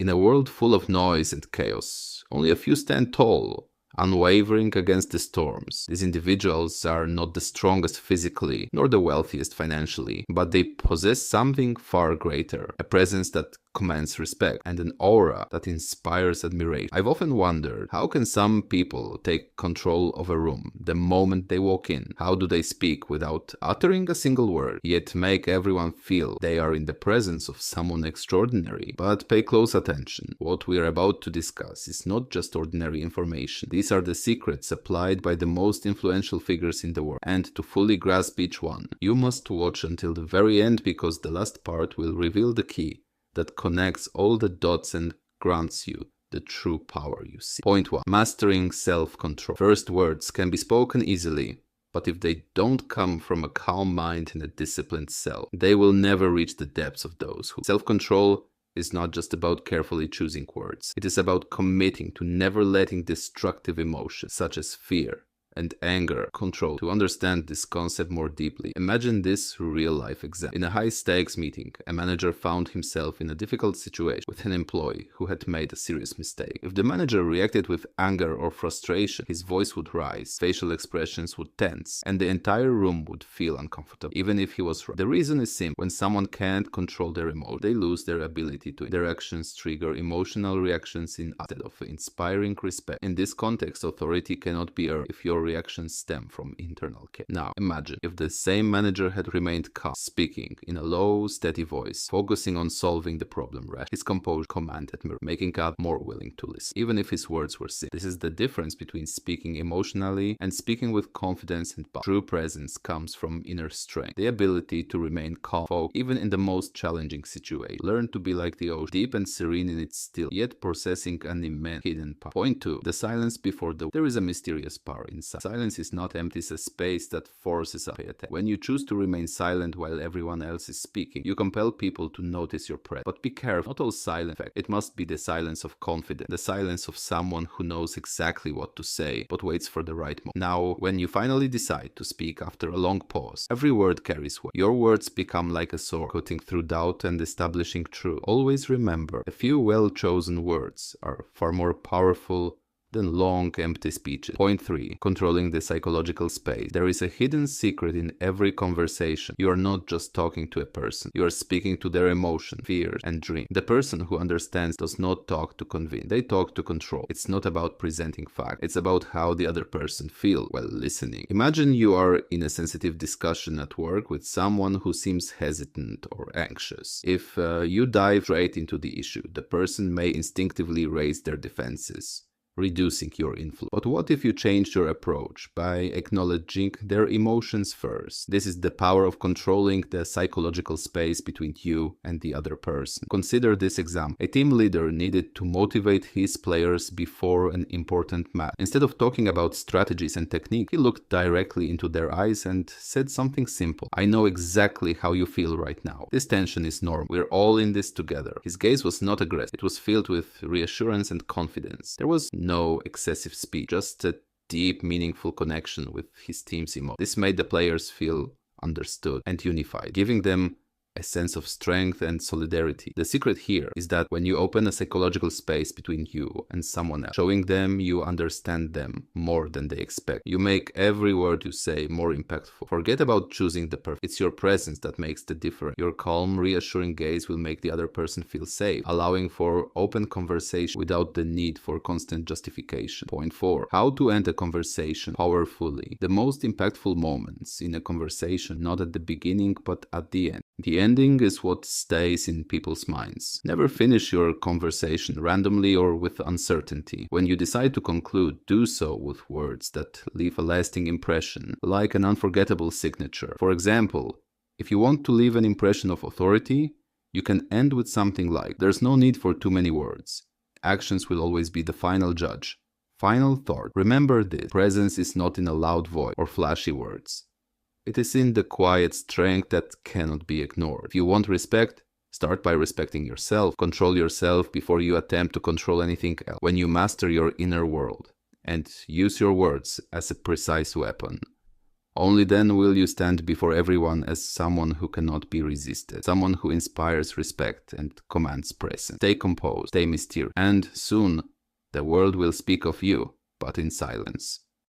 In a world full of noise and chaos, only a few stand tall, unwavering against the storms. These individuals are not the strongest physically, nor the wealthiest financially, but they possess something far greater, a presence that commands respect, and an aura that inspires admiration. I've often wondered, how can some people take control of a room the moment they walk in? How do they speak without uttering a single word, yet make everyone feel they are in the presence of someone extraordinary? But pay close attention. What we are about to discuss is not just ordinary information. These are the secrets applied by the most influential figures in the world, and to fully grasp each one, you must watch until the very end, because the last part will reveal the key that connects all the dots and grants you the true power you see. Point 1. Mastering self-control. First words can be spoken easily, but if they don't come from a calm mind and a disciplined self, they will never reach the depths of those who. Self-control is not just about carefully choosing words. It is about committing to never letting destructive emotions such as fear and anger control. To understand this concept more deeply, imagine this real-life example. In a high-stakes meeting, a manager found himself in a difficult situation with an employee who had made a serious mistake. If the manager reacted with anger or frustration, his voice would rise, facial expressions would tense, and the entire room would feel uncomfortable, even if he was right. The reason is simple. When someone can't control their emotions, they lose their ability to. Their actions trigger emotional reactions instead of inspiring respect. In this context, authority cannot be earned if your reactions stem from internal chaos. Now, imagine if the same manager had remained calm, speaking in a low, steady voice, focusing on solving the problem rationally. His composure commanded me, making us more willing to listen, even if his words were simple. This is the difference between speaking emotionally and speaking with confidence and power. True presence comes from inner strength, the ability to remain calm, focused, even in the most challenging situation. Learn to be like the ocean, deep and serene in its still, yet possessing an immense hidden power. Point 2. The silence before the. There is a mysterious power inside. Silence is not empty, it's a space that forces us to pay attention. When you choose to remain silent while everyone else is speaking, you compel people to notice your presence. But be careful, not all silence. In fact, it must be the silence of confidence, the silence of someone who knows exactly what to say, but waits for the right moment. Now, when you finally decide to speak after a long pause, every word carries weight. Your words become like a sword, cutting through doubt and establishing truth. Always remember, a few well-chosen words are far more powerful than long, empty speeches. Point 3. Controlling the psychological space. There is a hidden secret in every conversation. You are not just talking to a person. You are speaking to their emotions, fears, and dreams. The person who understands does not talk to convince. They talk to control. It's not about presenting facts. It's about how the other person feels while listening. Imagine you are in a sensitive discussion at work with someone who seems hesitant or anxious. If you dive straight into the issue, the person may instinctively raise their defenses, reducing your influence. But what if you changed your approach by acknowledging their emotions first? This is the power of controlling the psychological space between you and the other person. Consider this example. A team leader needed to motivate his players before an important match. Instead of talking about strategies and technique, he looked directly into their eyes and said something simple. "I know exactly how you feel right now. This tension is normal. We're all in this together." His gaze was not aggressive. It was filled with reassurance and confidence. There was no excessive speech, just a deep, meaningful connection with his team's emotions. This made the players feel understood and unified, giving them a sense of strength and solidarity. The secret here is that when you open a psychological space between you and someone else, showing them you understand them more than they expect, you make every word you say more impactful. Forget about choosing the perfect. It's your presence that makes the difference. Your calm, reassuring gaze will make the other person feel safe, allowing for open conversation without the need for constant justification. Point 4. How to end a conversation powerfully. The most impactful moments in a conversation, not at the beginning, but at the end. The ending is what stays in people's minds. Never finish your conversation randomly or with uncertainty. When you decide to conclude, do so with words that leave a lasting impression, like an unforgettable signature. For example, if you want to leave an impression of authority, you can end with something like, "There's no need for too many words. Actions will always be the final judge." Final thought. Remember this. Presence is not in a loud voice or flashy words. It is in the quiet strength that cannot be ignored. If you want respect, start by respecting yourself. Control yourself before you attempt to control anything else. When you master your inner world and use your words as a precise weapon, Only then will you stand before everyone as someone who cannot be resisted, someone who inspires respect and commands presence. Stay composed, stay mysterious, and soon the world will speak of you, but in silence.